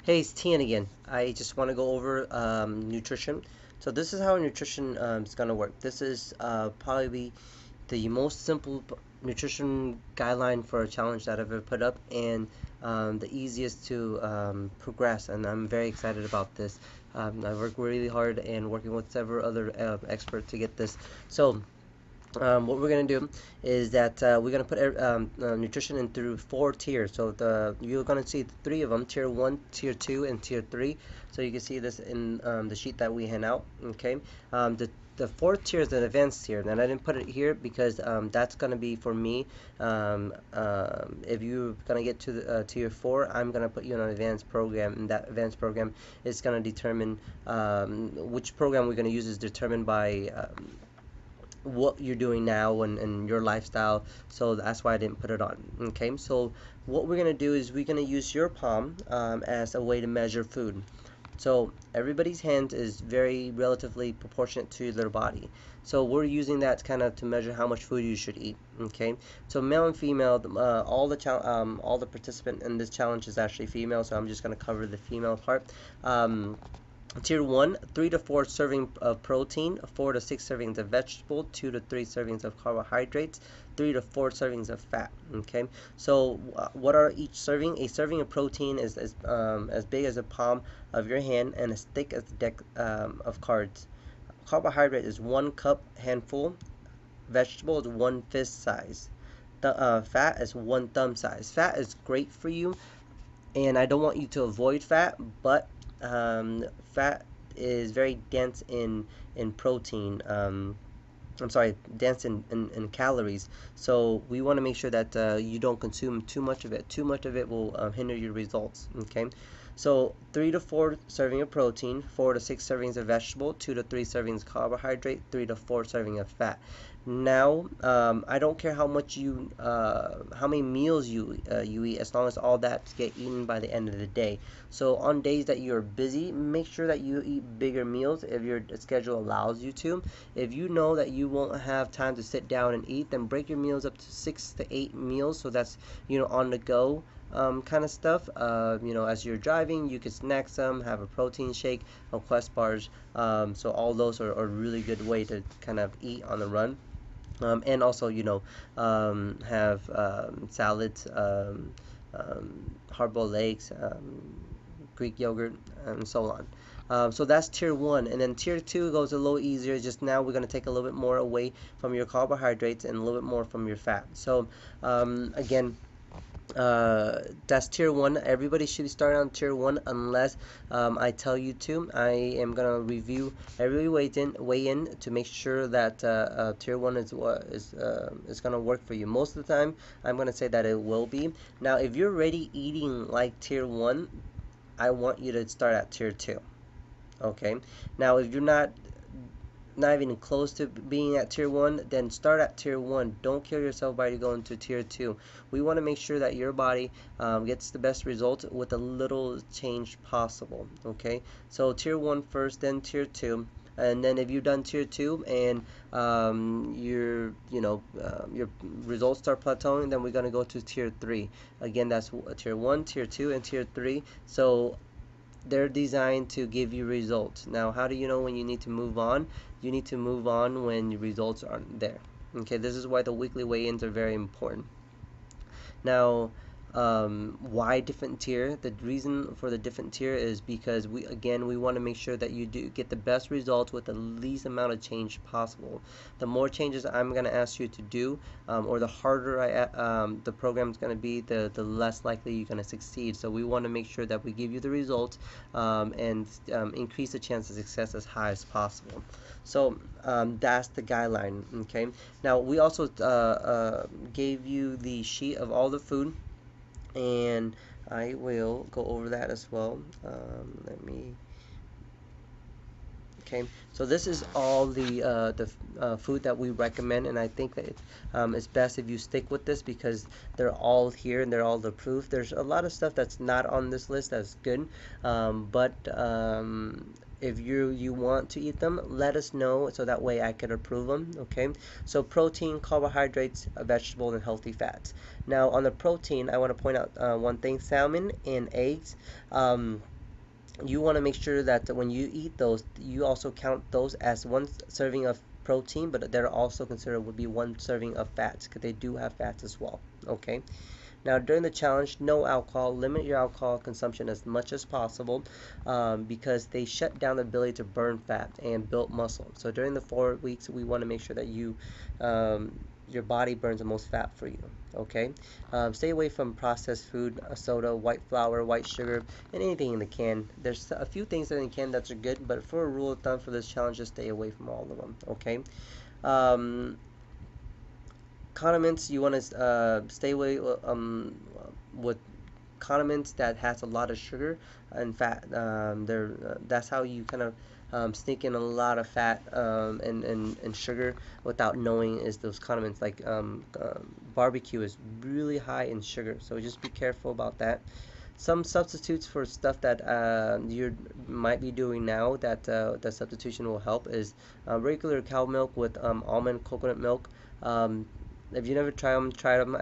Hey, it's Tian again. I just want to go over nutrition. So this is how nutrition is going to work. This is probably the most simple nutrition guideline for a challenge that I've ever put up, and the easiest to progress. And I'm very excited about this. I worked really hard and working with several other experts to get this. So what we're gonna do is that we're gonna put nutrition in through four tiers. So you're gonna see three of them: tier one, tier two, and tier three. So you can see this in the sheet that we hand out. Okay, the fourth tier is an advanced tier, and I didn't put it here because that's gonna be for me. If you're gonna get to the tier four, I'm gonna put you on an advanced program, and that advanced program is gonna determine which program we're gonna use is determined by what you're doing now and your lifestyle, so that's why I didn't put it on. Okay, so what we're gonna do is we're gonna use your palm as a way to measure food. So everybody's hand is very relatively proportionate to their body, so we're using that kind of to measure how much food you should eat. Okay, so male and female, all the participant in this challenge is actually female, so I'm just going to cover the female part. Tier 1, 3 to 4 serving of protein, 4 to 6 servings of vegetable, 2 to 3 servings of carbohydrates, 3 to 4 servings of fat. Okay, so what are each serving? A serving of protein is as big as the palm of your hand and as thick as the deck of cards. Carbohydrate is 1 cup handful, vegetable is 1 fist size. Fat is 1 thumb size. Fat is great for you, and I don't want you to avoid fat, but fat is very dense in protein. I'm sorry, dense in calories. So we want to make sure that you don't consume too much of it. Too much of it will hinder your results. Okay. So 3 to 4 serving of protein, 4 to 6 servings of vegetable, 2 to 3 servings of carbohydrate, 3 to 4 serving of fat. Now, I don't care how many meals you eat, as long as all that get eaten by the end of the day. So on days that you're busy, make sure that you eat bigger meals if your schedule allows you to. If you know that you won't have time to sit down and eat, then break your meals up to 6 to 8 meals. So that's on the go kind of stuff. As you're driving, you could snack some, have a protein shake, or Quest bars. So all those are a really good way to kind of eat on the run. And also, have salads, hard-boiled eggs, Greek yogurt, and so on. So that's tier one, and then tier two goes a little easier. Just now we're going to take a little bit more away from your carbohydrates and a little bit more from your fat. So again, that's tier one. Everybody should start on tier one unless I tell you to. I am gonna review every weigh in to make sure that tier one is what is gonna work for you. Most of the time, I'm gonna say that it will be. Now, if you're already eating like tier one, I want you to start at tier two. Okay. Now, if you're not even close to being at tier one, then start at tier one. Don't kill yourself by going to tier two. We want to make sure that your body gets the best result with the little change possible. Okay, so tier one first, then tier two. And then if you've done tier two and your results start plateauing, then we're gonna go to tier three. Again, that's tier one, tier two, and tier three. So they're designed to give you results. Now, how do you know when you need to move on? You need to move on when your results aren't there. Okay, this is why the weekly weigh-ins are very important. Now, why different tier? The reason for the different tier is because we want to make sure that you do get the best results with the least amount of change possible. The more changes I'm going to ask you to do, or the harder the program is going to be, the less likely you're going to succeed. So we want to make sure that we give you the results and increase the chance of success as high as possible. So that's the guideline. Okay. Now we also gave you the sheet of all the food, and I will go over that as well. Let me. Okay, so this is all the food that we recommend, and I think that it's best if you stick with this because they're all here and they're all the proof. There's a lot of stuff that's not on this list that's good, but if you want to eat them, let us know so that way I can approve them. Okay, so protein, carbohydrates, vegetables, and healthy fats. Now on the protein, I want to point out one thing: salmon and eggs. you want to make sure that when you eat those, you also count those as one serving of protein, but they're also considered would be one serving of fats because they do have fats as well. Okay. Now, during the challenge, no alcohol. Limit your alcohol consumption as much as possible because they shut down the ability to burn fat and build muscle. So during the 4 weeks, we want to make sure that your body burns the most fat for you. Okay, stay away from processed food, soda, white flour, white sugar, and anything in the can. There's a few things in the can that are good, but for a rule of thumb for this challenge, just stay away from all of them. Okay. Um, Condiments, you want to stay away with condiments that has a lot of sugar and fat. That's how you kind of sneak in a lot of fat and sugar without knowing is those condiments. Like barbecue is really high in sugar, so just be careful about that. Some substitutes for stuff that you might be doing now that the substitution will help is regular cow milk with almond coconut milk. Um, if you never try them.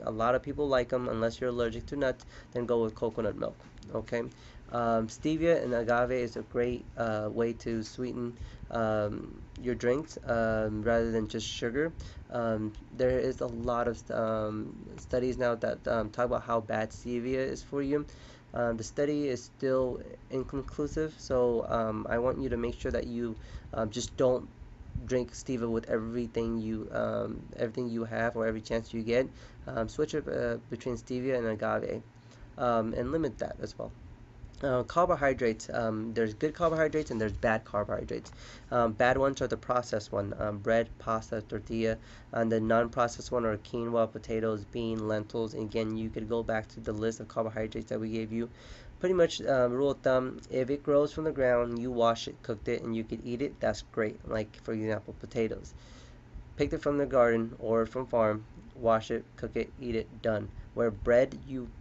A lot of people like them. Unless you're allergic to nuts, then go with coconut milk. Okay. Stevia and agave is a great way to sweeten your drinks rather than just sugar. There is a lot of studies now that talk about how bad stevia is for you. The study is still inconclusive, so I want you to make sure that you just don't drink stevia with everything you have or every chance you get. Switch it between stevia and agave, and limit that as well. Carbohydrates. There's good carbohydrates and there's bad carbohydrates. Bad ones are the processed one, bread, pasta, tortilla, and the non-processed one are quinoa, potatoes, bean, lentils. And again, you could go back to the list of carbohydrates that we gave you. Pretty much, rule of thumb: if it grows from the ground, you wash it, cooked it, and you could eat it. That's great. Like for example, potatoes. Picked it from the garden or from farm, wash it, cook it, eat it, done. Where bread,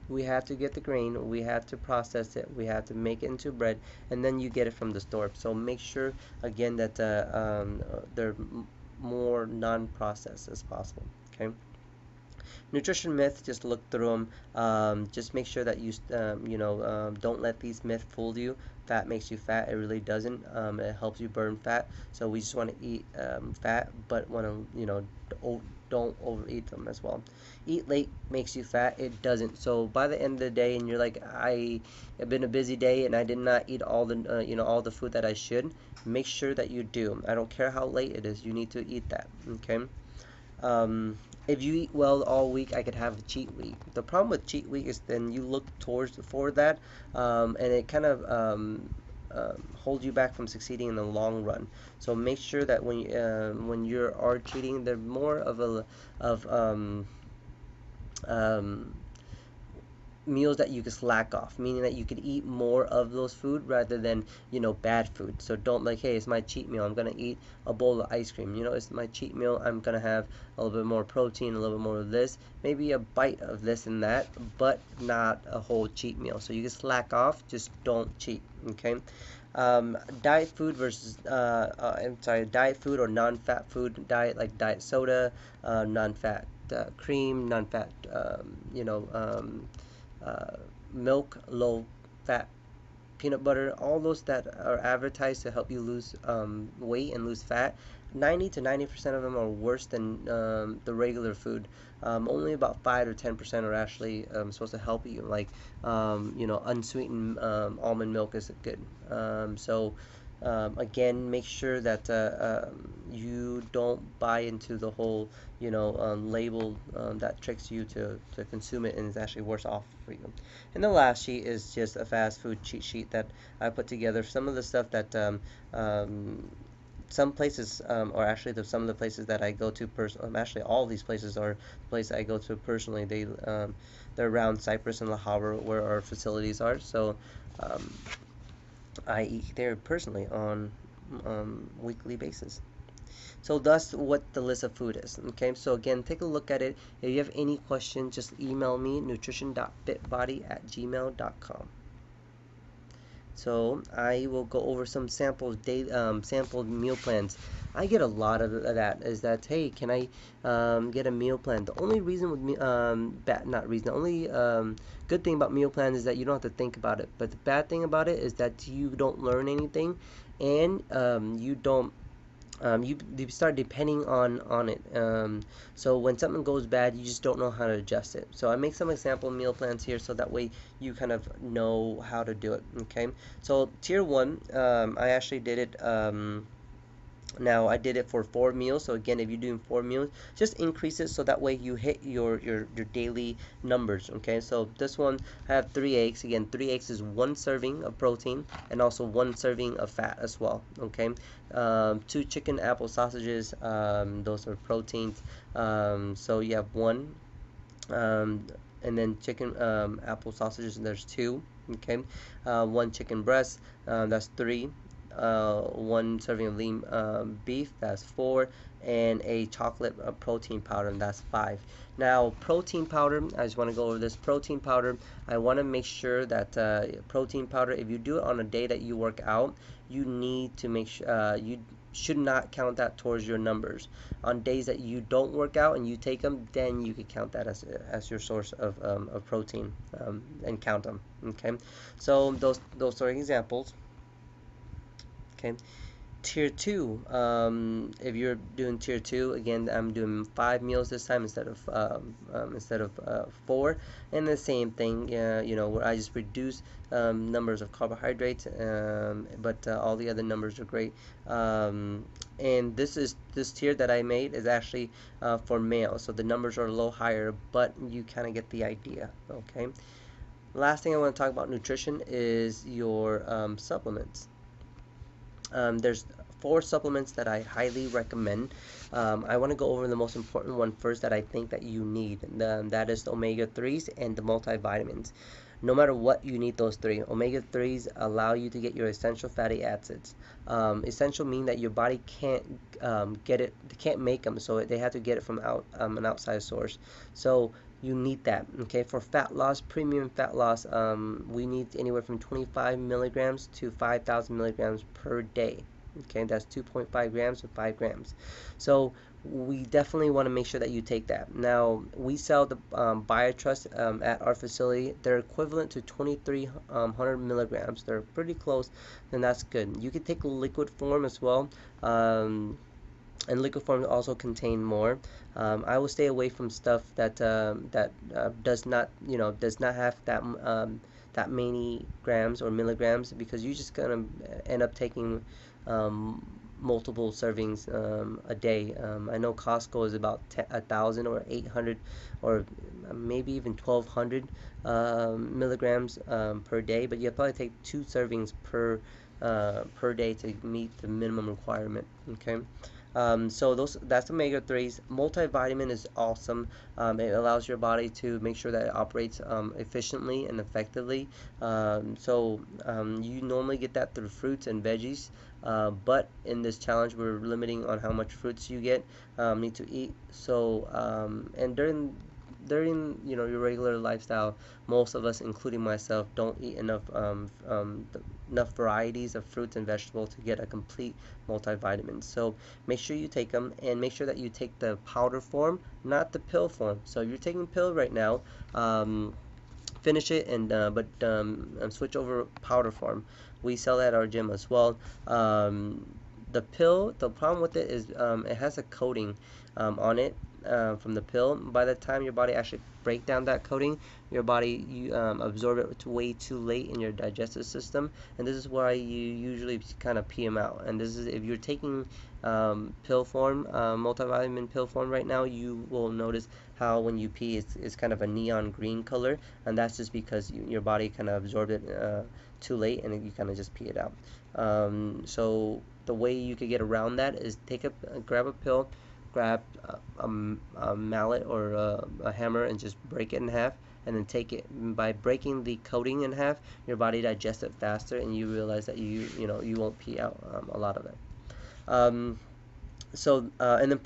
we have to get the grain, we have to process it, we have to make it into bread, and then you get it from the store. So make sure again that they're more non-processed as possible. Okay. Nutrition myths, just look through them. Just make sure that don't let these myths fool you. Fat makes you fat. It really doesn't. It helps you burn fat. So we just want to eat fat, but want to don't overeat them as well. Eat late makes you fat. It doesn't. So by the end of the day, and you're like, I have been a busy day and I did not eat all the all the food that I should. Make sure that you do. I don't care how late it is. You need to eat that. Okay. Um, if you eat well all week, I could have a cheat week. The problem with cheat week is then you look towards for that, and it kind of holds you back from succeeding in the long run. So make sure that when you are cheating, they're more of a of um, meals that you can slack off, meaning that you could eat more of those food rather than bad food. So don't like, hey, it's my cheat meal, I'm gonna eat a bowl of ice cream. It's my cheat meal, I'm gonna have a little bit more protein, a little bit more of this, maybe a bite of this and that, but not a whole cheat meal. So you can slack off, just don't cheat. Okay. Diet food versus diet food or non-fat food diet, like diet soda, non-fat cream, non-fat uh, milk, low fat peanut butter, all those that are advertised to help you lose weight and lose fat. 90 to 90% of them are worse than the regular food. Only about 5 or 10% are actually supposed to help you. Like unsweetened almond milk is good. Again, make sure that you don't buy into the whole label that tricks you to consume it and is actually worse off for you. And the last sheet is just a fast food cheat sheet that I put together. Some of the stuff that some places or actually some of the places that I go to actually all these places are places I go to personally. They're around Cyprus and La Habra where our facilities are. So um, I eat there personally on weekly basis. So that's what the list of food is. Okay, so again, take a look at it. If you have any questions, just email me nutrition.fitbody@gmail.com. So I will go over some samples, sampled meal plans. I get a lot of that. Is that, hey, can I get a meal plan? The only reason with me, bad, not reason, the only good thing about meal plans is that you don't have to think about it. But the bad thing about it is that you don't learn anything, and you don't you start depending on it. So when something goes bad, you just don't know how to adjust it. So I make some example meal plans here, so that way you kind of know how to do it. Okay. So tier one, I actually did it. Now I did it for 4 meals. So again, if you're doing 4 meals, just increase it so that way you hit your daily numbers. Okay, so this one I have 3 eggs. Again, 3 eggs is 1 serving of protein and also 1 serving of fat as well. Okay, 2 chicken apple sausages. Those are proteins. So you have one. Um, and then chicken apple sausages, and there's 2. Okay, 1 chicken breast, that's 3. 1 serving of lean beef, that's 4, and a chocolate protein powder, and that's 5. Now protein powder, I just want to go over this protein powder. I want to make sure that protein powder, if you do it on a day that you work out, you need to make sure you should not count that towards your numbers. On days that you don't work out and you take them, then you could count that as your source of protein, and count them. Okay, so those are examples. Okay, tier two. If you're doing tier two, again, I'm doing 5 meals this time instead of 4, and the same thing. Where I just reduce numbers of carbohydrates, but all the other numbers are great. And this tier that I made is actually for males, so the numbers are a little higher, but you kind of get the idea. Okay. Last thing I want to talk about nutrition is your supplements. There's 4 supplements that I highly recommend. I want to go over the most important one first that I think that you need. That is the omega-3s and the multivitamins. No matter what, you need those 3. Omega-3s allow you to get your essential fatty acids. Essential mean that your body can't get it, they can't make them, so they have to get it from an outside source. So you need that. Okay, for fat loss, premium fat loss, we need anywhere from 25 milligrams to 5,000 milligrams per day. Okay, that's 2.5 grams to 5 grams. So we definitely want to make sure that you take that. Now we sell the BioTrust at our facility. They're equivalent to 2,300 milligrams. They're pretty close, and that's good. You can take liquid form as well. And liquid forms also contain more. I will stay away from stuff that does not have that many grams or milligrams, because you're just gonna end up taking um, multiple servings a day. I know Costco is about 1,000 or 800 or maybe even 1,200 milligrams per day, but you probably take 2 servings per day to meet the minimum requirement. Okay. So that's omega-3s. Multivitamin is awesome. It allows your body to make sure that it operates efficiently and effectively. You normally get that through fruits and veggies, but in this challenge we're limiting on how much fruits you need to eat. And during your regular lifestyle, most of us, including myself, don't eat enough varieties of fruits and vegetables to get a complete multivitamin. So make sure you take them, and make sure that you take the powder form, not the pill form. So if you're taking pill right now, finish it and switch over powder form. We sell that at our gym as well. The pill, the problem with it is it has a coating on it from the pill. By the time your body actually break down that coating, your body absorb it way too late in your digestive system, and this is why you usually kind of pee them out. And this is if you're taking pill form, multivitamin pill form right now, you will notice how when you pee it's kind of a neon green color, and that's just because your body kind of absorbed it too late, and you kind of just pee it out. So the way you could get around that is grab a pill, grab a mallet or a hammer, and just break it in half, and then take it. By breaking the coating in half, your body digests it faster, and you realize that you won't pee out a lot of it. Um, So and then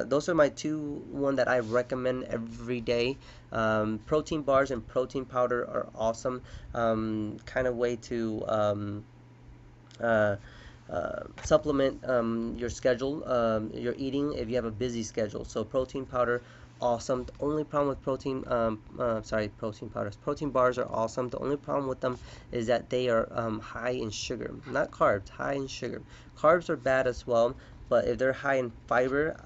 those are my two one that I recommend every day. Protein bars and protein powder are awesome. Kind of way to uh, supplement your schedule, your eating if you have a busy schedule. So protein powder, awesome. The only problem with protein powders, protein bars are awesome. The only problem with them is that they are high in sugar, not carbs, high in sugar. Carbs are bad as well, but if they're high in fiber,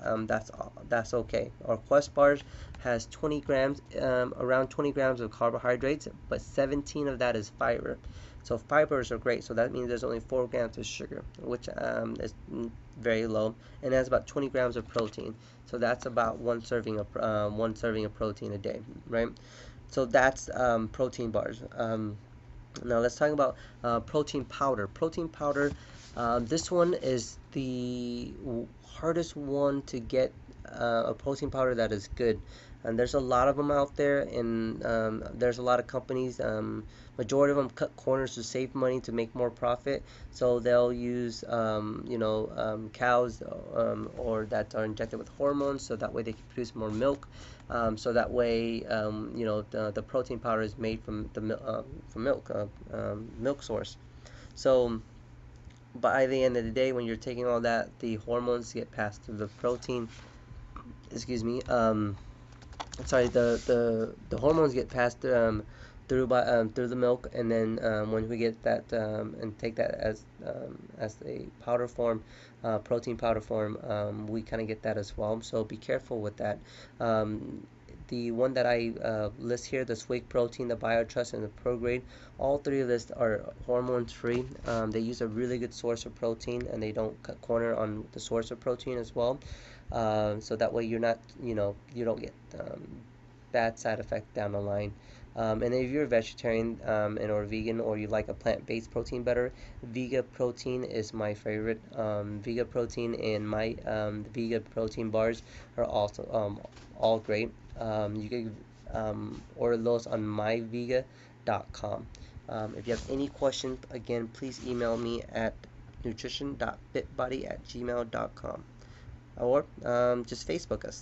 that's okay. Our Quest bars has 20 grams, around 20 grams of carbohydrates, but 17 of that is fiber. So fibers are great. So that means there's only 4 grams of sugar, which is very low, and has about 20 grams of protein. So that's about one serving of protein a day, right? So that's protein bars. Now let's talk about protein powder. Protein powder, this one is the hardest one to get a protein powder that is good. And there's a lot of them out there, and there's a lot of companies. Majority of them cut corners to save money to make more profit. So they'll use, cows or that are injected with hormones, so that way they can produce more milk. So that way, the protein powder is made from milk, milk source. So by the end of the day, when you're taking all that, the hormones get passed through the protein. Excuse me. Sorry, the hormones get passed through the milk, and then when we get that and take that as a powder form, protein powder form, we kind of get that as well. So be careful with that. The one that I list here, the Swig protein, the BioTrust, and the ProGrade, all three of this are hormone free. They use a really good source of protein, and they don't cut corner on the source of protein as well. So that way you're not, you don't get bad side effect down the line. And if you're a vegetarian or vegan, or you like a plant-based protein better, Vega protein is my favorite. Vega protein and my Vega protein bars are also all great. You can order those on myvega.com. If you have any questions, again, please email me at nutrition.fitbody@gmail.com, or just Facebook us.